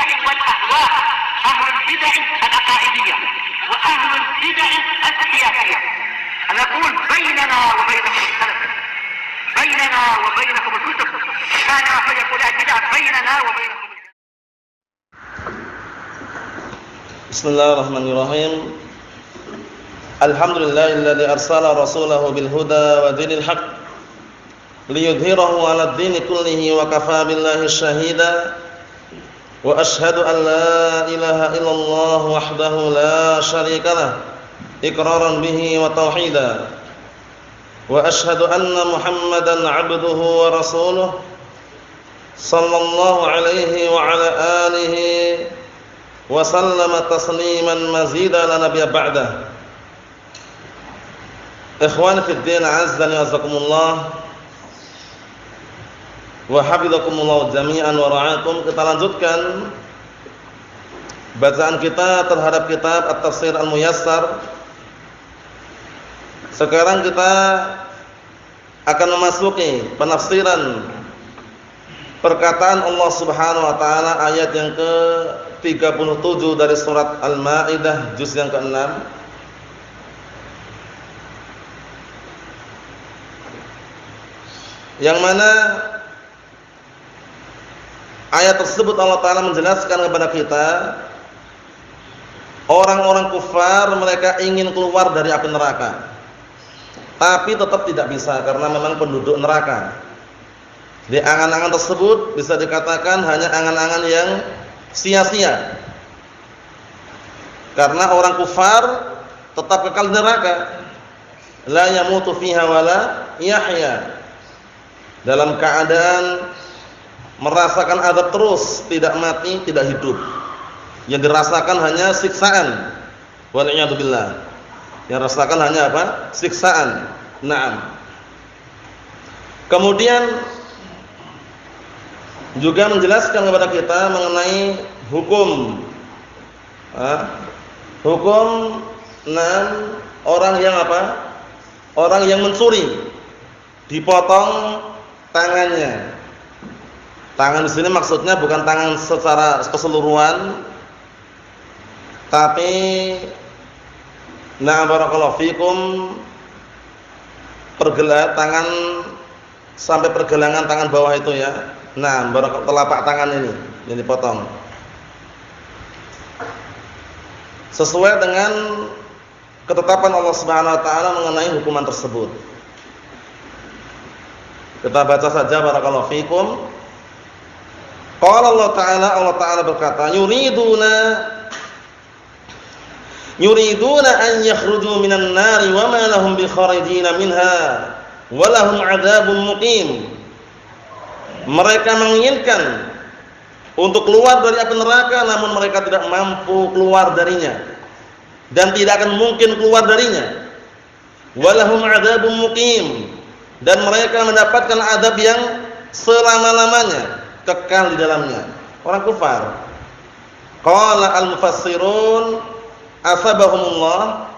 البدع والأهواء، أهل البدع العقائدية وأهل البدع السياسية. نقول بيننا وبينكم السلف، بيننا وبينكم الكتب، كان فيقول البدع بيننا وبينكم. Bismillahirrahmanirrahim. Alhamdulillahilladzi arsala rasulahu bil huda wa dinil haqq liyudhhirahu 'alad dini kullihi wa kafaa billahi shahida. Wa asyhadu an la ilaha illallah wahdahu la syarika lah iqraran bihi wa tauhida. Wa asyhadu anna Muhammadan 'abduhu wa rasuluh sallallahu alaihi wa ala alihi wa sallama tasliman mazida la nabiyya ba'dah. Ikhwani fid din, azzani wa azakumullah wa hafizakumullah jami'an wa ra'akum. Kita lanjutkan bacaan kita terhadap kitab At-Tafsir Al-Muyassar. Sekarang kita akan memasuki penafsiran perkataan Allah Subhanahu wa taala ayat yang ke-37 dari surat Al-Maidah juz yang ke-6. Yang mana ayat tersebut Allah taala menjelaskan kepada kita orang-orang kufar mereka ingin keluar dari api neraka, tapi tetap tidak bisa karena memang penduduk neraka. Di angan-angan tersebut bisa dikatakan hanya angan-angan yang sia-sia. Karena orang kufar tetap kekal di neraka. La yamutu fiha wala yahya. Dalam keadaan merasakan azab terus, tidak mati, tidak hidup. Yang dirasakan hanya siksaan. Wal'iyadu billah. Yang dirasakan hanya apa? Siksaan. Naam. Kemudian juga menjelaskan kepada kita mengenai hukum orang yang apa? Orang yang mencuri dipotong tangannya. Tangan di sini maksudnya bukan tangan secara keseluruhan, tapi barakallahu fikum tangan sampai pergelangan tangan bawah itu ya. Telapak tangan ini yang dipotong. Sesuai dengan ketetapan Allah Subhanahu wa taala mengenai hukuman tersebut. Kita baca saja barakallahu fikum. Qala Allah taala berkata, yuriduna an yakhruju minan nari wa ma lahum bi kharijina minha wa lahum 'adzabun muqim. Mereka menginginkan untuk keluar dari api neraka, namun mereka tidak mampu keluar darinya dan tidak akan mungkin keluar darinya. Walahum 'adzabun muqim, dan mereka mendapatkan azab yang selama-lamanya, kekal di dalamnya. Orang kufar. Qala al-mufassirun asabahumullah,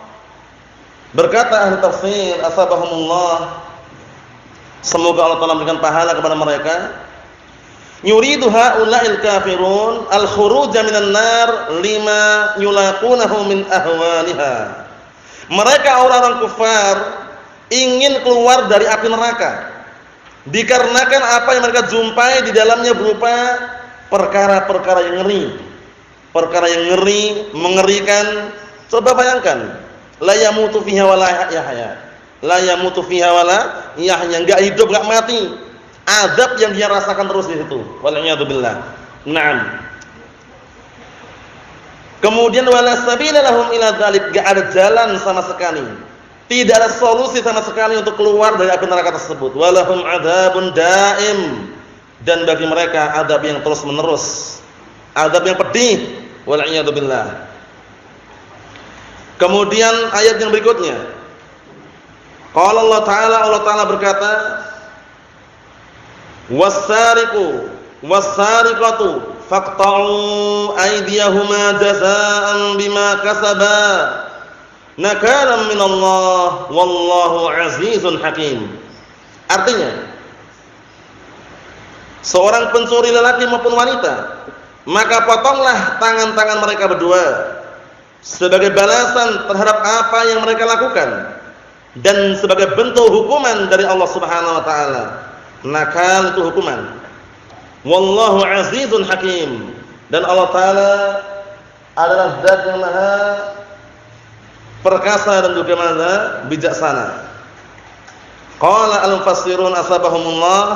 berkata ahli tafsir asabahumullah, semoga Allah Taala memberikan pahala kepada mereka. Yuridu haula'il kafirun al-khuruja minan nar lima yulaqunahu min ahwaliha. Mereka orang-orang kufar ingin keluar dari api neraka dikarenakan apa yang mereka jumpai di dalamnya berupa perkara-perkara yang ngeri. Perkara yang ngeri, mengerikan. Coba bayangkan, la yamutu fiha wala yahya. La yamutu fiha wala yahya, enggak hidup, enggak mati. Azab yang dia rasakan terus di situ. Wal'iyadu billah. Naam. Kemudian wala sabila lahum ila dzalik, enggak ada jalan sama sekali. Tidak ada solusi sama sekali untuk keluar dari api neraka tersebut. Walahum adzabun daim, dan bagi mereka azab yang terus-menerus. Azab yang pedih. Wal'iyadu billah. Kemudian ayat yang berikutnya. Qala Allah Ta'ala berkata, was-sariqu was-sariqatu faqta'u aydiyahuma jazaa'an bima kasaba nakalan minallah wallahu azizun hakim. Artinya, seorang pencuri lelaki maupun wanita maka potonglah tangan-tangan mereka berdua sebagai balasan terhadap apa yang mereka lakukan dan sebagai bentuk hukuman dari Allah Subhanahu wa taala. Nakal itu hukuman. Wallahu azizun hakim. Dan Allah taala adalah zat yang maha perkasa dan juga maha bijaksana. Qala al-mufassirun asabahumullah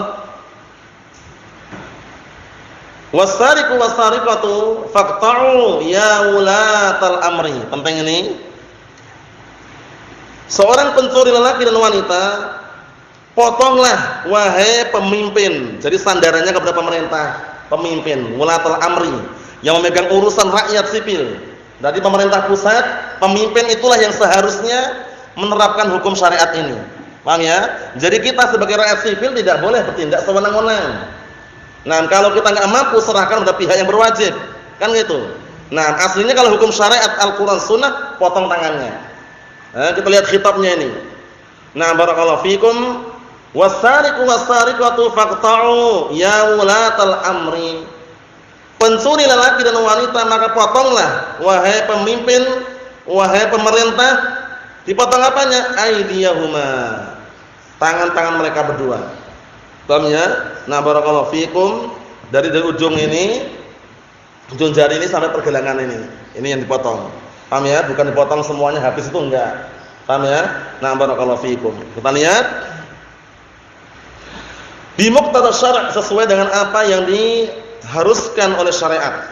wasariqu wasariqatu faqta'u ya ulatal amri. Penting ini. Seorang pencuri lelaki dan wanita, potonglah wahai pemimpin. Jadi sandarannya kepada pemerintah, pemimpin, ulatal amri yang memegang urusan rakyat sipil. Jadi pemerintah pusat, pemimpin itulah yang seharusnya menerapkan hukum syariat ini. Paham ya? Jadi kita sebagai rakyat sipil tidak boleh bertindak sewenang-wenang. Nah, kalau kita nggak mampu, serahkan pada pihak yang berwajib, kan gitu. Nah, aslinya kalau hukum syariat Al-Quran Sunnah, potong tangannya. Nah, kita lihat khitabnya ini. Nah, barakallahu fikum. Wasariqu wasariqatu faqta'u ya ulatal amri. Pencuri lelaki dan wanita maka potonglah wahai pemimpin, wahai pemerintah. Dipotong apanya? Aydiyahuma. Tangan-tangan mereka berdua. Paham ya? Nah, barakallahu fikum, dari ujung ini, ujung jari ini sampai pergelangan ini. Ini yang dipotong. Paham ya? Bukan dipotong semuanya habis itu enggak. Paham ya? Nah, barakallahu fikum. Kita lihat bi muqtada syara' sesuai dengan apa yang diharuskan oleh syariat.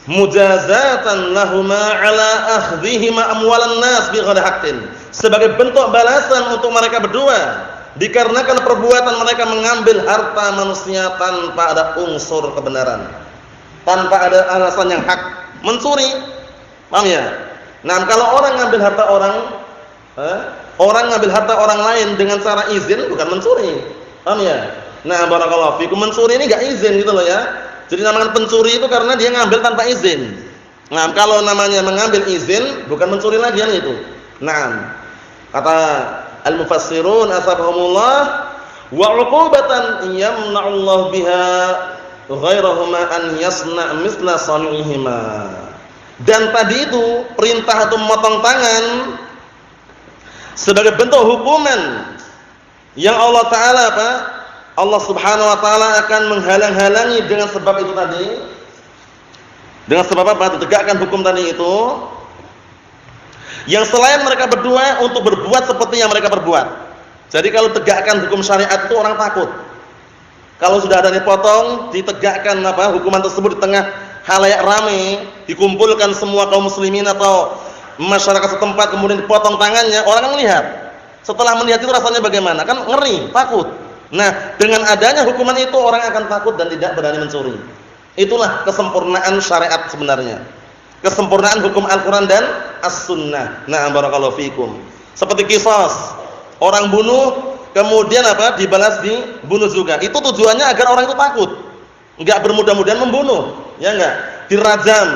Mujazatan lahuma ala akhdhihima amwalan nas bighairi haqqin. Sebagai bentuk balasan untuk mereka berdua dikarenakan perbuatan mereka mengambil harta manusia tanpa ada unsur kebenaran, tanpa ada alasan yang hak, mencuri. Paham ya? Nah, kalau orang ngambil harta orang ngambil harta orang lain dengan cara izin bukan mencuri. Paham ya? Nah, barakallahu fikum, mencuri ini enggak izin gitu loh ya. Jadi namanya pencuri itu karena dia ngambil tanpa izin. Nah, kalau namanya mengambil izin bukan mencuri lagi kan itu. Nah, kata al-mufassirun asabahumullah wa 'uqubatan yamna'ullahu biha ghairahuma an yasna' misla sani'ihima. Dan tadi itu perintah untuk memotong tangan sebagai bentuk hukuman yang Allah taala Allah Subhanahu wa taala akan menghalang-halangi dengan sebab itu tadi. Dengan sebab apa? Ditegakkan hukum tadi itu. Yang selain mereka berdua untuk berbuat seperti yang mereka perbuat. Jadi kalau tegakkan hukum syariat itu orang takut. Kalau sudah ada dipotong, ditegakkan hukuman tersebut di tengah khalayak ramai, dikumpulkan semua kaum muslimin atau masyarakat setempat kemudian dipotong tangannya, orang melihat. Setelah melihat itu rasanya bagaimana? Kan ngeri, takut. Nah, dengan adanya hukuman itu orang akan takut dan tidak berani mencuri. Itulah kesempurnaan syariat sebenarnya. Kesempurnaan hukum Al-Quran dan As-Sunnah. Nah, barakallahu fikum. Seperti qisas. Orang bunuh kemudian dibalas dibunuh juga. Itu tujuannya agar orang itu takut. Enggak bermudah-mudahan membunuh, ya enggak? Dirajam.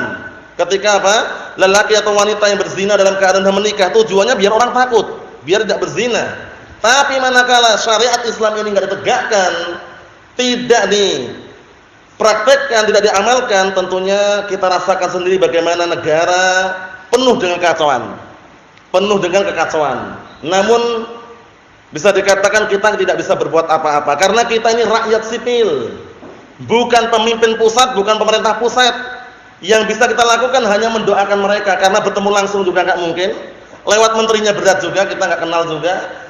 Ketika lelaki atau wanita yang berzina dalam keadaan menikah, tujuannya biar orang takut, biar tidak berzina. Tapi manakala syariat Islam ini enggak ditegakkan, tidak dipraktekkan, tidak diamalkan, tentunya kita rasakan sendiri bagaimana negara penuh dengan kekacauan. Penuh dengan kekacauan. Namun bisa dikatakan kita tidak bisa berbuat apa-apa karena kita ini rakyat sipil. Bukan pemimpin pusat, bukan pemerintah pusat. Yang bisa kita lakukan hanya mendoakan mereka karena bertemu langsung juga enggak mungkin. Lewat menterinya berat juga, kita enggak kenal juga.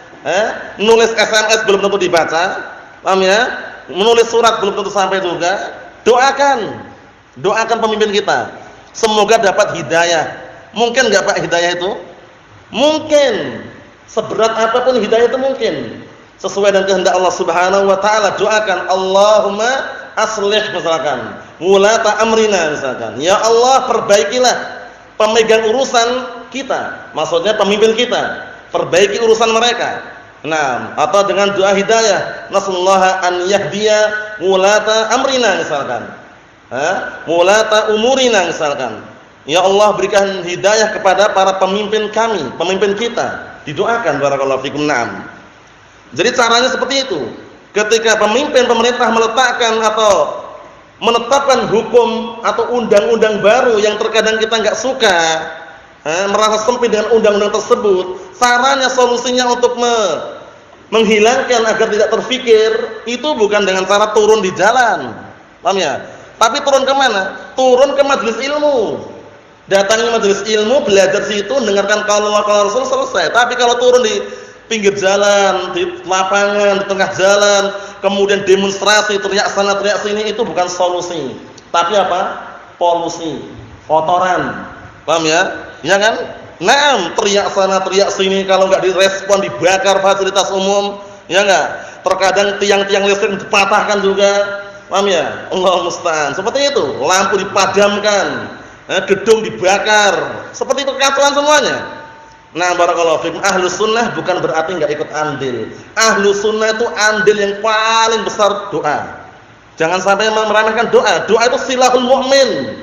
Nulis SMS belum tentu dibaca, paham ya? Menulis surat belum tentu sampai juga. Doakan pemimpin kita. Semoga dapat hidayah. Mungkin enggak Pak hidayah itu? Mungkin. Seberat apapun hidayah itu mungkin. Sesuai dengan kehendak Allah Subhanahu wa taala, doakan Allahumma aslih misalkan. Wulata amrina misalkan. Ya Allah, perbaikilah pemegang urusan kita. Maksudnya pemimpin kita. Perbaiki urusan mereka. Nah, atau dengan doa hidayah, nasallaha an yahdiya wulata amrina misalkan. Wulata umurina misalkan. Ya Allah, berikan hidayah kepada para pemimpin kami, pemimpin kita. Didoakan barakallahu fikum. Naam. Jadi caranya seperti itu. Ketika pemimpin pemerintah meletakkan atau menetapkan hukum atau undang-undang baru yang terkadang kita nggak suka, merasa sempit dengan undang-undang tersebut, caranya solusinya untuk menghilangkan agar tidak terfikir itu bukan dengan cara turun di jalan, paham ya? Tapi turun ke mana? Turun ke majelis ilmu. Datangi majelis ilmu, belajar situ, dengarkan kalau Allah kalau Rasul, selesai. Tapi kalau turun di pinggir jalan, di lapangan, di tengah jalan, kemudian demonstrasi, teriak sana, teriak sini, itu bukan solusi. Tapi apa? Polusi, kotoran. Paham ya? Ya kan? Naam, teriak sana, teriak sini, kalau enggak direspon dibakar fasilitas umum, ya enggak? Terkadang tiang-tiang listrik dipatahkan juga. Paham ya? Allah musta'an. Seperti itu, lampu dipadamkan, gedung dibakar. Seperti itu kekacauan semuanya. Nah, barakallahu fikum, ahlus sunnah bukan berarti enggak ikut andil. Ahlus sunnah itu andil yang paling besar doa. Jangan sampai meremehkan doa. Doa itu silahul mukmin.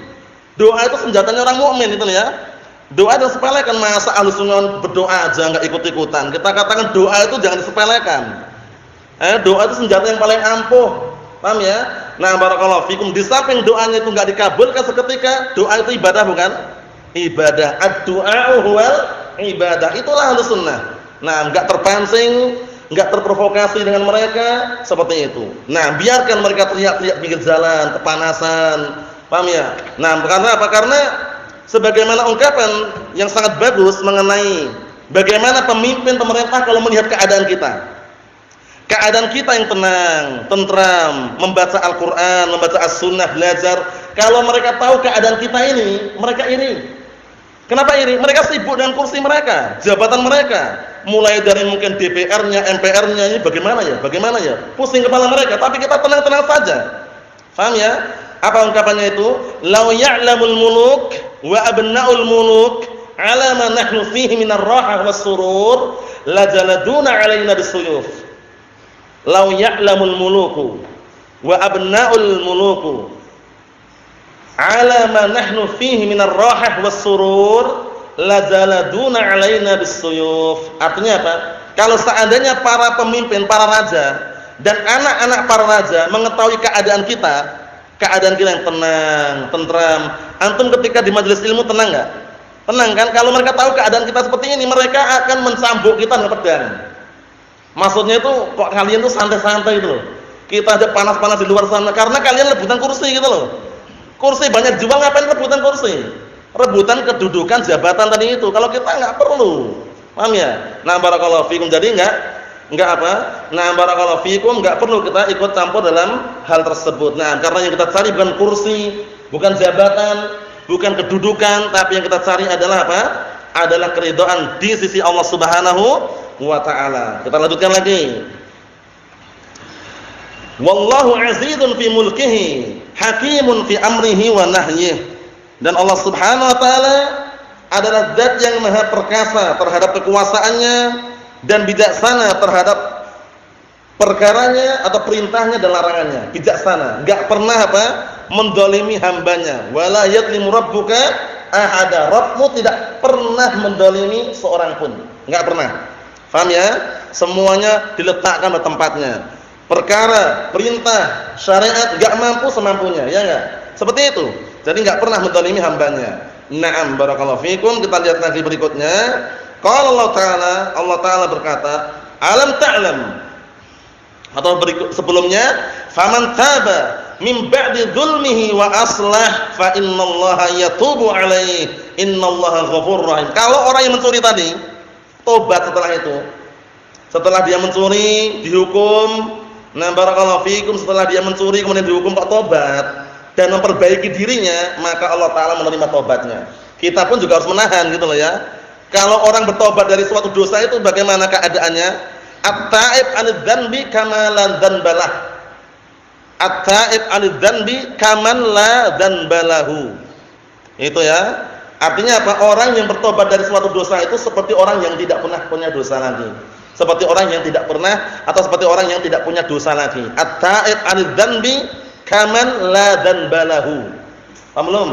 Doa itu senjatanya orang mukmin itu ya. Doa jangan sepelekan, masa ahlus sunnah berdoa aja enggak ikut-ikutan. Kita katakan doa itu jangan disepelekan. Doa itu senjata yang paling ampuh. Paham ya? Nah, barakallahu fikum, di samping doanya itu enggak dikabulkan seketika, doa itu ibadah bukan? Ibadah. Ad-du'a huwal ibadah. Itulah ahlus sunnah. Nah, enggak terpancing, enggak terprovokasi dengan mereka seperti itu. Nah, biarkan mereka teriak-teriak pinggir jalan, kepanasan. Paham ya? Nah, karena apa? Karena sebagaimana ungkapan yang sangat bagus mengenai bagaimana pemimpin pemerintah kalau melihat keadaan kita. Keadaan kita yang tenang, tentram, membaca Al-Qur'an, membaca As-Sunnah, belajar. Kalau mereka tahu keadaan kita ini, mereka iri. Kenapa iri? Mereka sibuk dengan kursi mereka, jabatan mereka. Mulai dari mungkin DPR-nya, MPR-nya, ini bagaimana ya? Bagaimana ya? Pusing kepala mereka, tapi kita tenang-tenang saja. Paham ya? Apa ungkapannya itu? Lau ya'lamul muluk wa abna'ul muluk 'ala ma nahnu fihi minar rahah was surur lajaladuna 'alaina bisuyuf. Lau ya'lamul muluku wa abna'ul muluku 'ala ma nahnu fihi minar rahah was surur lajaladuna 'alaina bisuyuf. Artinya apa? Kalau seandainya para pemimpin, para raja dan anak-anak para raja mengetahui keadaan kita yang tenang, tentram. Antum ketika di majelis ilmu tenang enggak? Tenang kan? Kalau mereka tahu keadaan kita seperti ini, mereka akan mencambuk kita dengan pedang. Maksudnya itu kok kalian tuh santai-santai gitu loh. Kita ada panas-panas di luar sana karena kalian rebutan kursi gitu loh. Kursi banyak jual, ngapain rebutan kursi? Rebutan kedudukan jabatan tadi itu. Kalau kita enggak perlu. Paham ya? Nah, barakallahu fikum. Jadi enggak apa? Nah, barakallahu fikum, enggak perlu kita ikut campur dalam hal tersebut. Nah, karena yang kita cari bukan kursi, bukan jabatan, bukan kedudukan, tapi yang kita cari adalah apa? Adalah keridhaan di sisi Allah Subhanahu wa taala. Kita lanjutkan lagi. Wallahu 'azizun fi mulkihi, hakimun fi amrihi wa nahyihi. Dan Allah Subhanahu wa taala adalah zat yang maha perkasa terhadap kekuasaannya dan bijaksana terhadap perkaranya atau perintahnya dan larangannya. Bijaksana, enggak pernah apa? Mendolimi hambanya. Wala yadlimu rabbuka ahada. Rabbmu tidak pernah mendolimi seorang pun. Enggak pernah. Paham ya? Semuanya diletakkan pada tempatnya. Perkara, perintah, syariat enggak mampu semampunya, ya enggak? Seperti itu. Jadi enggak pernah mendolimi hambanya. Na'am, barakallahu fikum. Kita lihat lagi berikutnya. Qala Allah Ta'ala berkata, alam ta'lam, atau berikut sebelumnya, faman taba min ba'di dzulmihi wa aslah fa innallaha yatubu alaihi innallaha ghafurur rahim. Kalau orang yang mencuri tadi tobat setelah dia mencuri dihukum, nah barakallahu fikum, setelah dia mencuri kemudian dihukum kok tobat dan memperbaiki dirinya, maka Allah Ta'ala menerima tobatnya. Kita pun juga harus menahan gitu loh ya. Kalau orang bertobat dari suatu dosa itu bagaimana keadaannya? At-ta'ib 'anil dzanbi kama la dzanbalah. At-ta'ib 'anil dzanbi kaman la dzanbalahu. Itu ya. Artinya apa? Orang yang bertobat dari suatu dosa itu seperti orang yang tidak pernah punya dosa lagi. Seperti orang yang tidak pernah atau seperti orang yang tidak punya dosa lagi. At-ta'ib 'anil dzanbi kaman la dzanbalahu. Paham belum?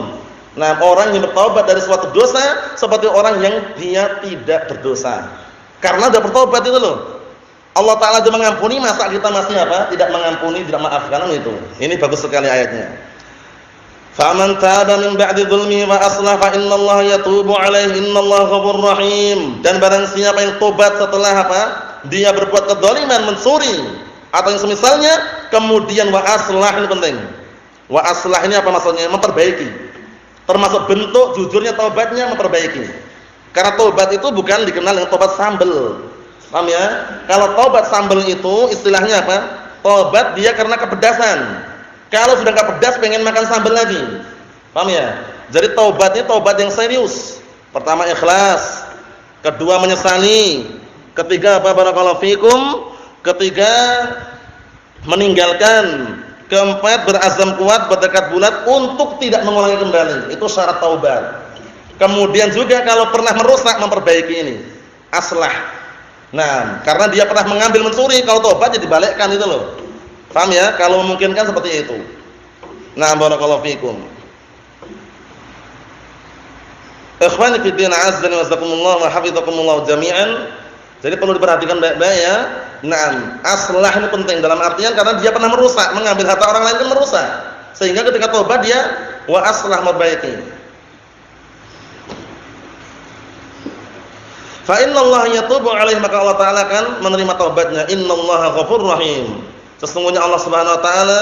Nah, orang yang bertobat dari suatu dosa seperti orang yang dia tidak berdosa. Karena sudah bertobat itu loh. Allah Ta'ala sudah mengampuni, masa kita masih apa? Tidak mengampuni, tidak maafkan itu. Ini bagus sekali ayatnya. Faman taba min ba'di dzulmihi wa aslah fa innallaha yatubu 'alaihi innallaha ghafurur rahim. Dan barang siapa yang tobat setelah apa? Dia berbuat kedzaliman, mencuri atau yang semisalnya, kemudian wa aslah, ini penting. Wa aslah ini apa maksudnya? Memperbaiki. Termasuk bentuk jujurnya taubatnya memperbaiki. Karena taubat itu bukan dikenal dengan taubat sambel. Paham ya? Kalau taubat sambel itu istilahnya apa? Taubat dia karena kepedasan. Kalau sudah enggak pedas pengen makan sambal lagi. Paham ya? Jadi taubatnya taubat yang serius. Pertama ikhlas, kedua menyesali, ketiga apa barakallahu fikum, ketiga meninggalkan, keempat berazam kuat, bertekad bulat untuk tidak mengulangi kembali. Itu syarat taubat. Kemudian juga kalau pernah merusak memperbaiki ini. Aslah. Nah, karena dia pernah mengambil mencuri, kalau taubat jadi dibalikkan itu loh. Paham ya? Kalau memungkinkan seperti itu. Nah, barakallahu fikum. Ikhwani fi din, azza wa jazakumullah wa hafizakumullah jami'an. Jadi perlu diperhatikan baik-baik ya. Nah, aslah ini penting dalam artian karena dia pernah merusak, mengambil harta orang lain kan merusak. Sehingga ketika taubat dia wa aslah memperbaiki. Fa innallaha yatubu 'alaihi, maka Allah taala akan menerima taubatnya. Innallaha ghafurur rahim. Sesungguhnya Allah Subhanahu wa taala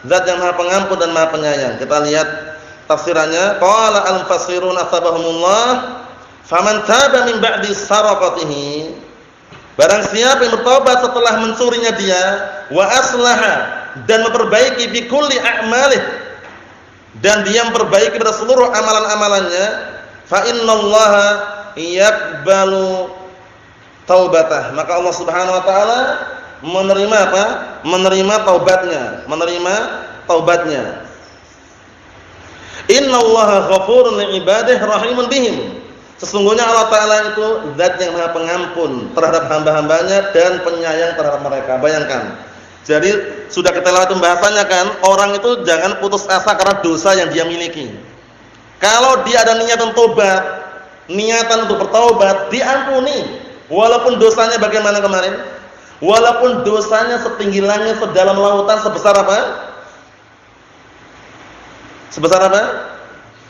zat yang Maha Pengampun dan Maha Penyayang. Kita lihat tafsirannya. Qala al-mufassirun asbahumullah, faman taba min ba'di sarqatihi. Barang siapa yang bertobat setelah mencurinya dia, wa aslaha, dan memperbaiki bi kulli a'malih, dan dia memperbaiki pada seluruh amalan-amalannya, fa innallaha yaqbalu taubatah, maka Allah Subhanahu wa taala menerima apa? Menerima taubatnya. Innallaha ghafurun li'ibadihi rahimun bihim. Sesungguhnya Allah taala itu zat yang Maha Pengampun terhadap hamba-hambanya dan penyayang terhadap mereka. Bayangkan. Jadi sudah kita lewati pembahasannya kan, orang itu jangan putus asa karena dosa yang dia miliki. Kalau dia ada niatan tobat, niatan untuk bertaubat, diampuni. Walaupun dosanya bagaimana kemarin? Walaupun dosanya setinggi langit, sedalam lautan, sebesar apa? Sebesar apa?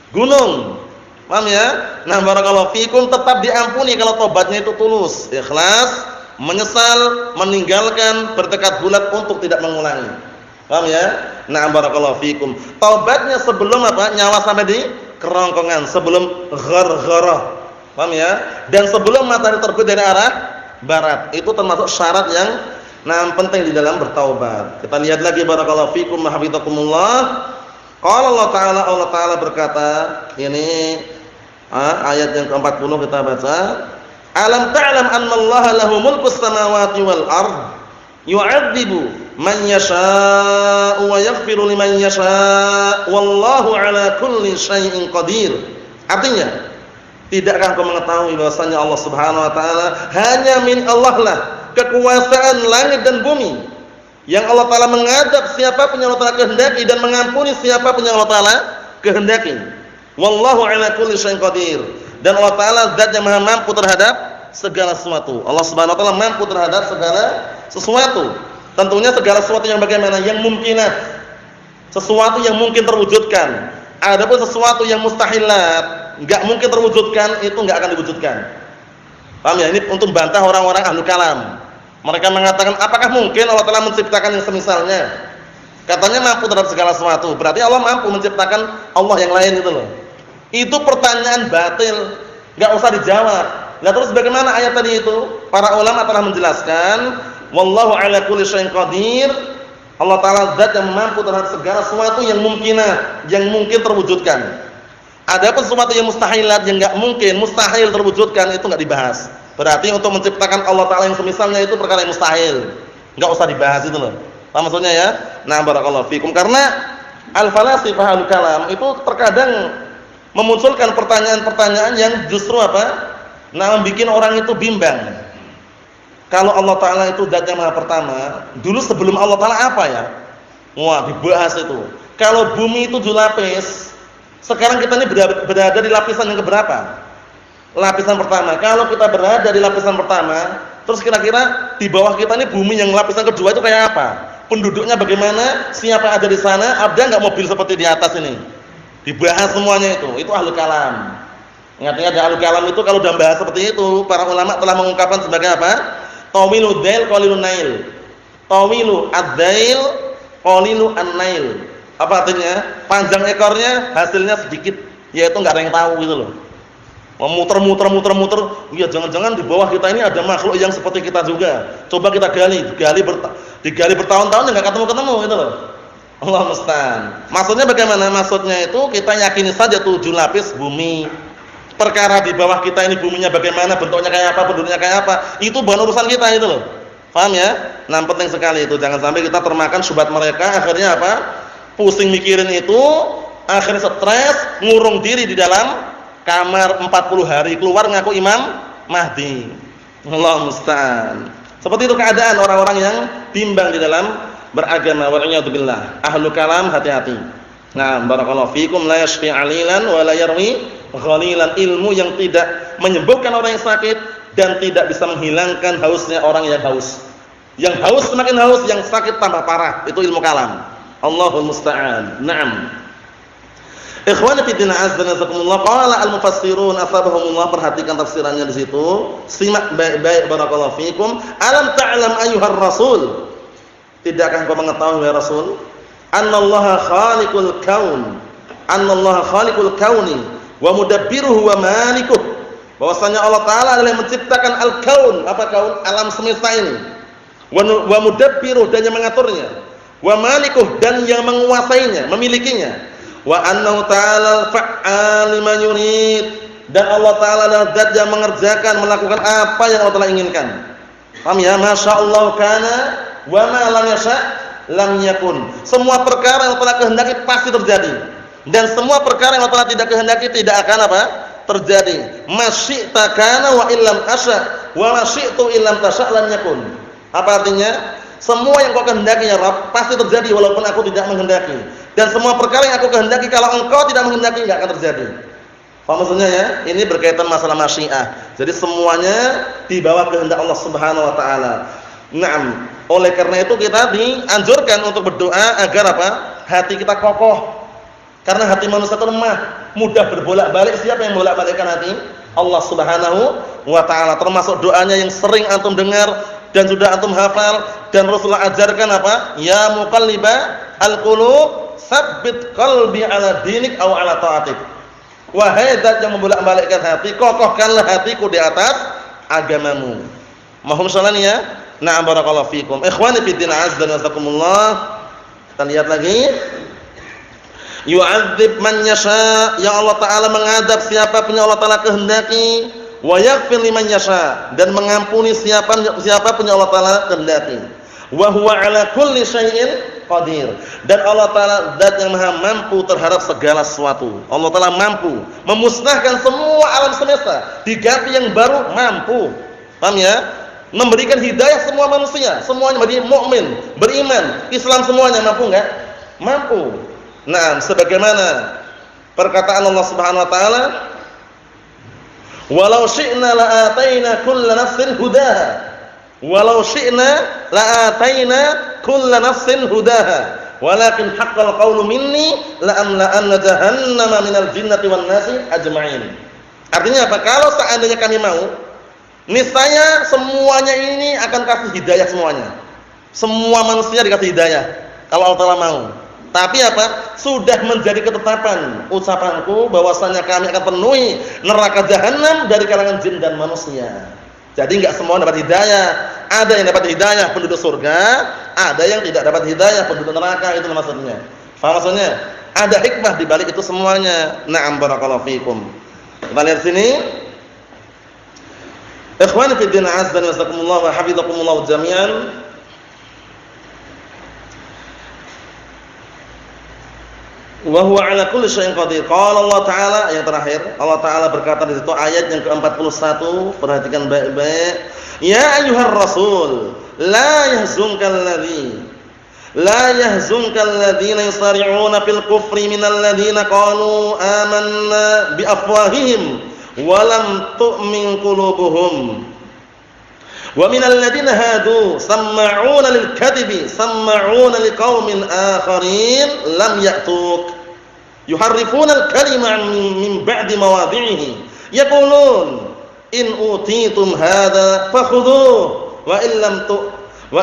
Gunung. Paham ya? Nah, barakallahu fikum, tetap diampuni kalau tobatnya itu tulus, ikhlas, menyesal, meninggalkan, bertekad bulat untuk tidak mengulangi. Paham ya? Nah, barakallahu fikum. Taubatnya sebelum apa? Nyawa sampai di kerongkongan, sebelum ghargharah. Paham ya? Dan sebelum matahari terbit dari arah barat. Itu termasuk syarat yang penting di dalam bertaubat. Kita lihat lagi barakallahu fikum wa hafizakumullah. Qala Allah taala berkata, ini ayat yang ke-40 kita baca. Alam ta'lam anna Allah lahu mulkus samawati wal ard, yu'adzibu man yasha'u wa yaghfiru liman yasha', wallahu ala kulli syai'in qadir. Artinya, tidakkah engkau mengetahui bahwasanya Allah Subhanahu wa taala hanya min Allah lah kekuasaan langit dan bumi, yang Allah taala mengadab siapa pun yang Allah taala kehendaki dan mengampuni siapa pun yang Allah taala kehendaki. Wallahu ala kulli syai'in qadir. Dan Allah taala zat yang Maha mampu terhadap segala sesuatu. Allah Subhanahu wa taala mampu terhadap segala sesuatu. Tentunya segala sesuatu yang bagaimana? Yang mungkinat. Sesuatu yang mungkin terwujudkan. Adapun sesuatu yang mustahilat, enggak mungkin terwujudkan, itu enggak akan diwujudkan. Paham ya? Ini untuk bantah orang-orang ahlul kalam. Mereka mengatakan, apakah mungkin Allah telah menciptakan yang semisalnya? Katanya mampu terhadap segala sesuatu. Berarti Allah mampu menciptakan Allah yang lain itu loh. Itu pertanyaan batil, enggak usah dijawab. Nah, terus bagaimana ayat tadi itu? Para ulama telah menjelaskan, wallahu ala kulli syai'in qadir. Allah taala zat yang mampu terhadap segala sesuatu yang mungkinah, yang mungkin terwujudkan. Adapun sesuatu yang mustahilat, yang enggak mungkin, mustahil terwujudkan, itu enggak dibahas. Berarti untuk menciptakan Allah taala yang semisalnya itu perkara yang mustahil. Enggak usah dibahas itu loh. Paham maksudnya ya? Nah, barakallahu fikum. Karena al-falasifah al-kalam itu terkadang memunculkan pertanyaan-pertanyaan yang justru apa? Membuat orang itu bimbang. Kalau Allah taala itu zat yang maha pertama, dulu sebelum Allah taala apa ya? Wah, dibahas itu. Kalau bumi itu 7 lapis, sekarang kita ini berada di lapisan yang keberapa? Lapisan pertama. Kalau kita berada di lapisan pertama, terus kira-kira di bawah kita ini bumi yang lapisan kedua itu kayak apa? Penduduknya bagaimana? Siapa ada di sana? Ada enggak mobil seperti di atas ini? Dibahas semuanya itu. Itu ahlul kalam. Ingat-ingat ahlul kalam itu kalau dalam bahasa seperti itu, para ulama telah mengungkapkan sebagai apa? Tawilu dail qalilun nail. Tawilu ad-dail qalilu an-nail. Apa artinya? Panjang ekornya, hasilnya sedikit, yaitu enggak ada yang tahu gitu loh. Muter, ya jangan-jangan di bawah kita ini ada makhluk yang seperti kita juga. Coba kita digali bertahun-tahun enggak ketemu-ketemu gitu loh. Allah musta'an. Maksudnya bagaimana? Maksudnya itu kita yakini saja 7 lapis bumi. Perkara di bawah kita ini buminya bagaimana, bentuknya kayak apa, penduduknya kayak apa, itu bukan urusan kita itu loh. Paham ya? Nah, penting sekali itu. Jangan sampai kita termakan syubhat mereka, akhirnya apa? Pusing mikirin itu, akhirnya stres, ngurung diri di dalam kamar 40 hari, keluar ngaku Imam Mahdi. Allah musta'an. Seperti itu keadaan orang-orang yang bimbang di dalam beragama. Wa'iyadzubillah. Ahlul kalam, hati-hati. Nah, barakallahu fikum, la yashfi 'alilan wa la yarwi ghalilan. Ilmu yang tidak menyembuhkan orang yang sakit dan tidak bisa menghilangkan hausnya orang yang haus. Yang haus semakin haus, yang sakit tambah parah. Itu ilmu kalam. Allahul musta'an. Naam. Ikhwani fi din azza wa jalla, qala al-mufassirun asabahumullah, perhatikan tafsirannya di situ. Simak baik-baik barakallahu fikum. Alam ta'lam ayyuhar rasul? Tidakkah engkau mengetahui ya Rasul? Annallaha khaliqul kaun. Annallaha khaliqul kauni wa mudabbiruhu wa malikuh. Bahwasanya Allah taala adalah yang menciptakan al-kaun, apa kaun? Alam semesta ini. Wa mudabbiruh, dan yang mengaturnya. Wa malikuh, dan yang menguasainya, memilikinya. Wa annahu ta'ala fa'al liman yurid, dan Allah taala adalah zat yang mengerjakan, melakukan apa yang Allah taala inginkan. Paham ya? Masyaallah kana wa ma lam yasha lam yakun. Semua perkara yang Allah taala kehendaki pasti terjadi, dan semua perkara yang Allah taala tidak kehendaki tidak akan apa? Terjadi. Masyi'ta kana wa illam asya wa masyi'tu illam tasya lam yakun. Apa artinya? Semua yang kau kehendaki ya Rabb pasti terjadi walaupun aku tidak menghendaki. Dan semua perkara yang aku kehendaki kalau engkau tidak menghendaki enggak akan terjadi. Paham maksudnya ya? Ini berkaitan masalah masyiah. Jadi semuanya di bawah kehendak Allah Subhanahu wa taala. Naam. Oleh karena itu kita dianjurkan untuk berdoa agar apa? Hati kita kokoh. Karena hati manusia itu lemah, mudah berbolak-balik. Siapa yang bolak-balikkan hati? Allah Subhanahu wa taala. Termasuk doanya yang sering antum dengar dan sudah antum hafal dan Rasulullah ajarkan apa? Ya muqalliba al-qulub, tsabbit qalbi ala dinik aw ala ta'atik. Wahai zat yang membolak-balikkan hati, kokohkanlah hatiku di atas agamamu. Mohon salam ya. Na'am barakallahu fikum. Ikhwani fi din azza wa jazakumullah. Kita lihat lagi. Yu'adzib man yasha, yang Allah taala mengadab siapa pun yang Allah taala kehendaki, wa yaghfir liman yasha, dan mengampuni siapa pun yang Allah taala kehendaki. Wa huwa ala kulli syai'in qadir, dan Allah taala zat yang maha mampu terhadap segala sesuatu. Allah taala mampu memusnahkan semua alam semesta, diganti yang baru, mampu. Paham ya? Memberikan hidayah semua manusia, semuanya menjadi mukmin, beriman, Islam semuanya, mampu enggak? Mampu. Nah, sebagaimana perkataan Allah Subhanahu wa taala, "Walau syi'na la'ataina kulla nafsin hudaha." Walau syi'na la'ataina kulla nafsin hudaha, walakin haqqal qawlu minni la'amla'anna jahannama minal jinnati wan nasi ajma'in. Artinya apa? Kalau seandainya kami mau, niscaya semuanya ini akan kasih hidayah semuanya. Semua manusia dikasih hidayah kalau Allah Taala mau. Tapi apa? Sudah menjadi ketetapan ucapanku bahwasanya kami akan penuhi neraka jahanam dari kalangan jin dan manusia. Jadi enggak semua dapat hidayah. Ada yang dapat hidayah penduduk surga, ada yang tidak dapat hidayah penduduk neraka, itu maksudnya. Faham maksudnya? Ada hikmah di balik itu semuanya. Na'am barakallahu fikum. Kita lihat sini. Ikhwani fi din azza wa jazakumullah wa hafizakumullah jami'an. Wa huwa 'ala kulli syai'in qadir. Qala Allah Ta'ala, yang terakhir, Allah Ta'ala berkata di situ ayat yang ke-41, perhatikan baik-baik. Ya ayyuhar rasul, la yahzunkal ladzina yusari'una fil kufri minal ladzina qalu amanna bi afwahihim wa lam tu'min qulubuhum. Wa minal ladzina hadu samma'una lil kadhibi samma'una liqaumin akharin lam ya'tuk. yuharrifunal kalima min ba'di mawadhi'ihi. Yaqulun in utitum hadza fakhudhuhu wa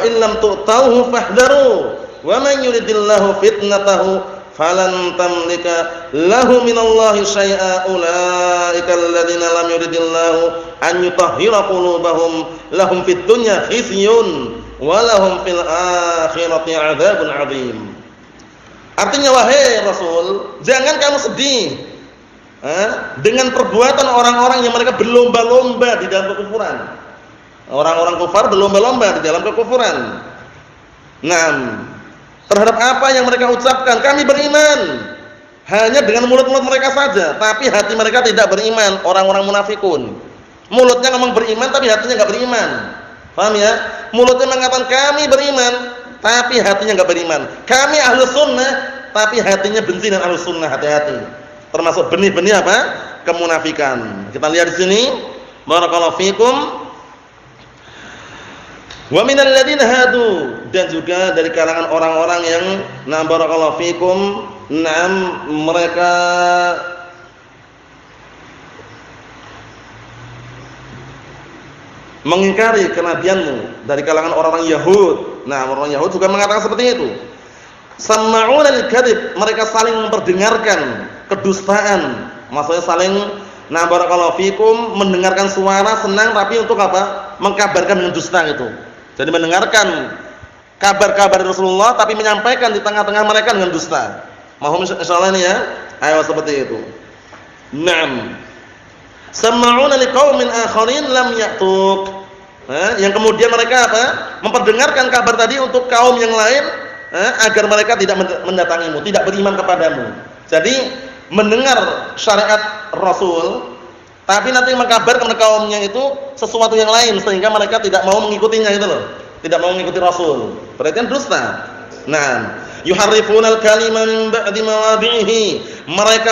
illam tu'tauhu fahdharu wa man yuridillahu fitnatahu falan tamlika lahu minallahi syai'a ulaika alladziina lam yuridillahu an yutahhira qulubahum lahum fid dunya khizyun wa lahum fil akhirati 'adzabun 'adzim. Artinya wahai Rasul, jangan kamu sedih dengan perbuatan orang-orang yang mereka berlomba-lomba di dalam kekufuran. Orang-orang kufar berlomba-lomba di dalam kekufuran. Terhadap apa yang mereka ucapkan, kami beriman. Hanya dengan mulut-mulut mereka saja, tapi hati mereka tidak beriman. Orang-orang munafikun. Mulutnya ngomong beriman, tapi hatinya enggak beriman. Paham ya? Mulutnya mengatakan kami beriman, tapi hatinya enggak beriman. Kami ahlus sunnah, tapi hatinya benci dengan ahlus sunnah. Hati-hati. Termasuk benih-benih apa? Kemunafikan. Kita lihat di sini. Barakallahu fikum. Wa minal ladzina hadu, dan juga dari kalangan orang-orang yang barakallahu fikum, mereka mengingkari kenabianmu, dari kalangan orang-orang Yahud. Orang Yahud juga mengatakan seperti itu. Sama'una lil kadzib, mereka saling memperdengarkan kedustaan. Maksudnya saling barakallahu fikum mendengarkan suara senang, tapi untuk apa? Mengkabarkan dengan dusta itu. Jadi mendengarkan kabar-kabar Rasulullah tapi menyampaikan di tengah-tengah mereka dengan dusta. Mohon insyaallah ini ya. Ayo seperti itu. Sama'una liqaumin akharin lam ya'tuk. Yang kemudian mereka apa? Memperdengarkan kabar tadi untuk kaum yang lain agar mereka tidak mendatangimu, tidak beriman kepadamu. Jadi mendengar syariat Rasul tapi nanti mengkabarkan kepada kaumnya itu sesuatu yang lain sehingga mereka tidak mau mengikutinya itu loh. Tidak mau mengikuti Rasul. Berarti kan dusta. Yuharrifunal kalima min ba'di mawadhi'ihi. Mereka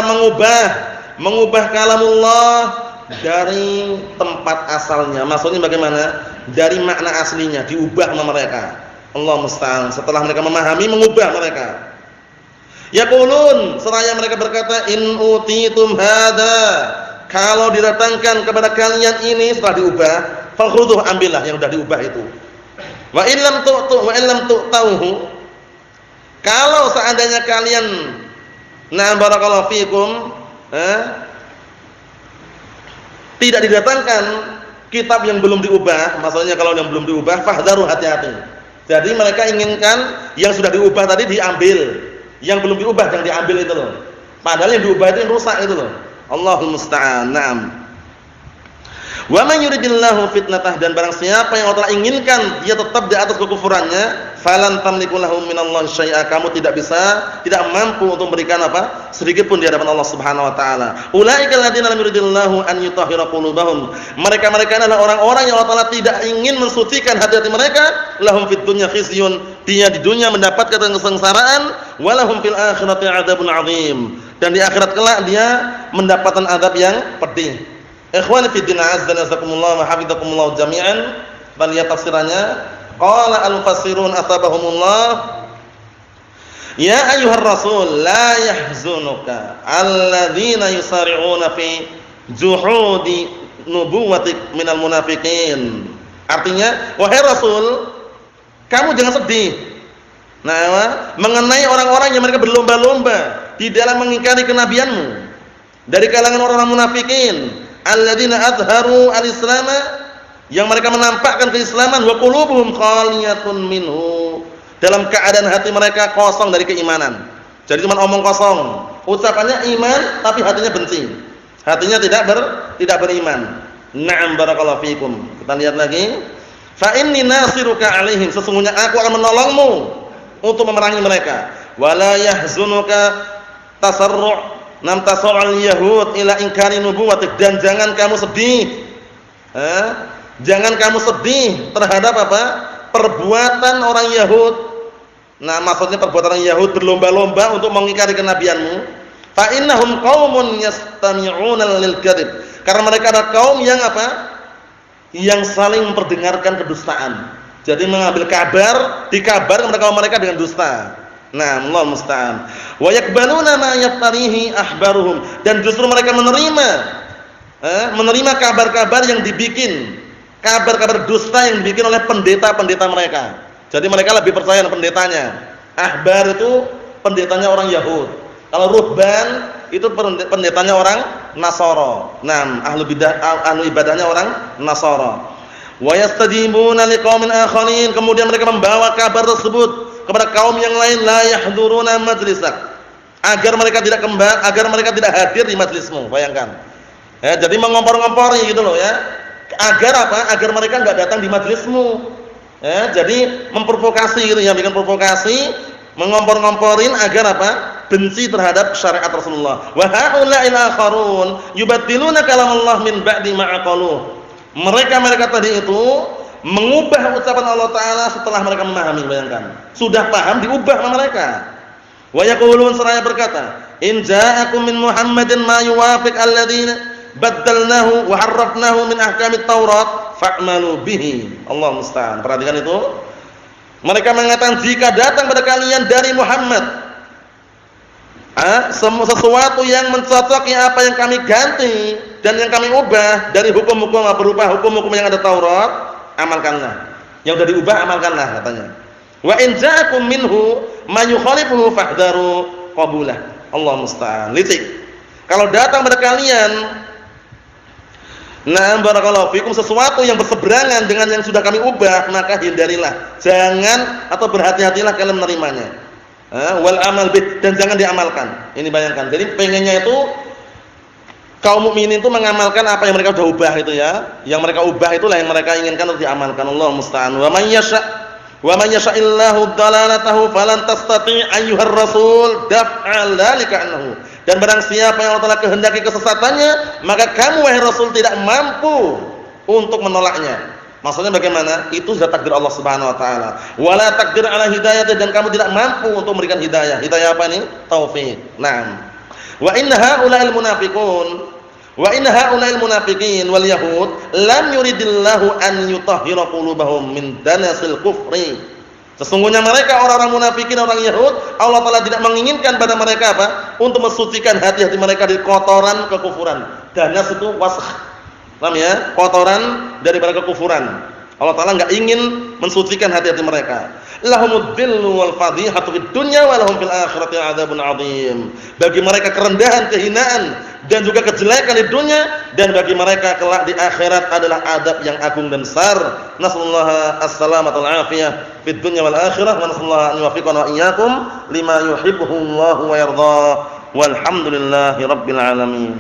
mengubah kalamullah dari tempat asalnya. Maksudnya bagaimana? Dari makna aslinya diubah sama mereka. Allah musta'an. Setelah mereka memahami, mengubah mereka. Yaqulun, seraya mereka berkata, in utitum hadza, kalau didatangkan kepada kalian ini setelah diubah, fakhudhuh, ambillah yang sudah diubah itu. Wa illam tu'tauhu, kalau seandainya kalian barakallahu fikum tidak didatangkan kitab yang belum diubah, maksudnya kalau yang belum diubah, fahdharu, hati-hati. Jadi mereka inginkan yang sudah diubah tadi diambil, yang belum diubah jangan diambil itu loh. Padahal yang diubah itu yang rusak itu loh. Allahul musta'an. Wa man yuridillahu fitnatah, dan barang siapa yang Allah inginkan dia tetap di atas kekufurannya, falan tamliku lahu minallahi syai'a, kamu tidak mampu untuk memberikan apa? Sedikit pun di hadapan Allah Subhanahu wa taala. Ulaikal ladzina lam yuridillahu an yutahhira qulubahum. Mereka adalah orang-orang yang Allah Taala tidak ingin mensucikan hati-hati mereka. Lahum fid dunya khizyun, dia di dunia mendapatkan kesengsaraan, wa lahum fil akhirati 'adzabun 'adzim, dan di akhirat kelak dia mendapatkan azab yang pedih. Ikhwani fi din, azza wa jazakumullah wa hafizakumullah jami'an. Bal ya tafsirannya, qala al-mufassirun atabahumullah, ya ayyuhar rasul la yahzunuka alladzina yusari'una fi juhudi nubuwatik minal munafiqin. Artinya, wahai Rasul, kamu jangan sedih mengenai orang-orang yang mereka berlomba-lomba di dalam mengingkari kenabianmu dari kalangan orang-orang munafikin, alladzina azharu al-islam, yang mereka menampakkan keislaman, wa qulubuhum khaliyatun minhu, dalam keadaan hati mereka kosong dari keimanan. Jadi cuma omong kosong, ucapannya iman tapi hatinya benci, hatinya tidak beriman. Na'am, barakallahu fikum. Kita lihat lagi, fa inni nasiruka alaihim, sesungguhnya aku akan menolongmu untuk memerangi mereka. Wala yahzunuka tasarru' tasarru'al yahud ila inkari nubuwatik, dan jangan kamu sedih jangan kamu sedih terhadap apa? Perbuatan orang Yahud. Maksudnya perbuatan orang Yahud berlomba-lomba untuk mengingkari kenabianmu. Fa innahum qaumun yastami'una lil kadzib, karena mereka adalah kaum yang apa? Yang saling memperdengarkan kedustaan. Jadi mengambil kabar, dikabarkan kepada kaum mereka dengan dusta. Nah, Allah musta'an. Wa yaqbaluna ma yaftarihi ahbaruhum, dan justru mereka menerima kabar-kabar yang dibikin, kabar-kabar dusta yang dibikin oleh pendeta-pendeta mereka. Jadi mereka lebih percaya dengan pendetanya. Ahbar itu pendetanya orang Yahud. Kalau ruhban itu pendetanya orang Nasara. Nah, ahlu ibadahnya orang Nasara. Wa yastajibuna liqaumin akharin, kemudian mereka membawa kabar tersebut kepada kaum yang lain, la yahduruna majlisak, agar mereka tidak hadir di majlismu. Bayangkan. Ya, jadi mengompor-ngompori gitu loh ya. Agar apa? Agar mereka enggak datang di majlismu. Ya, jadi memprovokasi gitu ya, bikin provokasi, mengompor-ngomporin agar apa? Benci terhadap syariat Rasulullah. Wa haula'il akharun yubaddiluna kalamallah min ba'di ma aqaluh. Mereka tadi itu mengubah ucapan Allah Ta'ala setelah mereka memahami. Bayangkan, sudah paham diubah sama mereka. Wa yaqulun, seraya berkata, in ja'akum min Muhammadin ma yuwafiq alladhina baddalnahu wa harrafnahu min ahkamit Taurat fa'malu bihi. Allah musta'an. Perhatikan itu. Mereka mengatakan, jika datang pada kalian dari Muhammad sesuatu yang mencocoki apa yang kami ganti dan yang kami ubah dari hukum-hukum berupa hukum-hukum yang ada Taurat, amalkanlah. Yang sudah diubah amalkanlah, katanya. Wa in ja'akum minhu ma yukhalifuhu fahdharu qabulah. Allah musta'an. Litik. Kalau datang pada kalian, nah barakallahu fikum, sesuatu yang berseberangan dengan yang sudah kami ubah, maka hindarilah. Jangan atau berhati-hatilah kalian menerimanya. Wal amal bih, dan jangan diamalkan. Ini bayangkan. Jadi pengennya itu kaum mukminin itu mengamalkan apa yang mereka sudah ubah itu ya. Yang mereka ubah itulah yang mereka inginkan untuk diamalkan. Allah musta'an. Wa man yasha'illahu dalalatahu falan tastati' ayyuhar rasul daf'al dzalika anhu. Dan barang siapa yang Allah Ta'ala kehendaki kesesatannya, maka kamu wahai Rasul tidak mampu untuk menolaknya. Maksudnya bagaimana? Itu sudah takdir Allah Subhanahu wa taala. Wala takdir ala hidayati, dan kamu tidak mampu untuk memberikan hidayah. Hidayah apa ini? Taufik. Naam. Wa inna haula'il munafiqin wal yahud lam yuridillahu an yutahhira qulubahum min danasil kufri. Sesungguhnya mereka orang-orang munafikin, orang Yahud, Allah Ta'ala tidak menginginkan pada mereka apa? Untuk mensucikan hati-hati mereka dari kotoran kekufuran. Danas itu wasakh. Paham ya? Kotoran daripada kekufuran. Allah Ta'ala enggak ingin mensucikan hati-hati mereka. Lahumud dhillu wal fadhihatu fid dunya wa lahum fil akhirati 'adzabun 'adzim. Bagi mereka kerendahan, kehinaan dan juga kejelekan di dunia, dan bagi mereka kelak di akhirat adalah adab yang agung dan besar. Nasallahu as-salamata wal afiyah fid dunya wal akhirah, wa nasallahu an yuwaffiqana wa iyyakum lima yuhibbuhu Allah wa yarda. Walhamdulillahi rabbil alamin.